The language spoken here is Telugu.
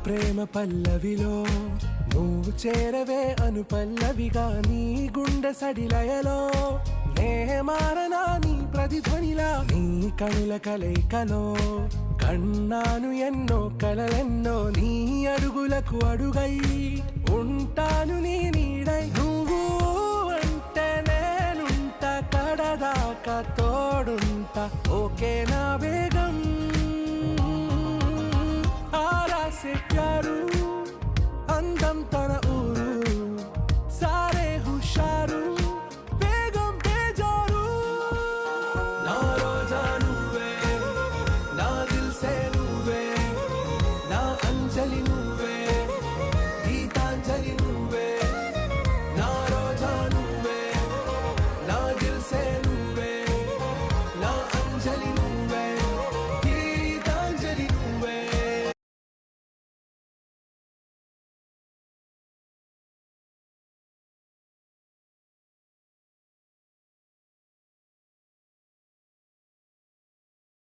ప్రేమ పల్లవిలో నువ్వు చేరవే అను పల్లవిగా నీ గుండె సడిలయలో నే మారనా నీ ప్రతిధ్వనిలా నీ కనుల కలయికలో కన్నాను ఎన్నో కలలెన్నో నీ అడుగులకు అడుగై ఉంటాను నీ నీడై నువ్వు అంటే నేనుంట కడదాకా తోడుంటా ఓకే నా బేగం ఆరాసే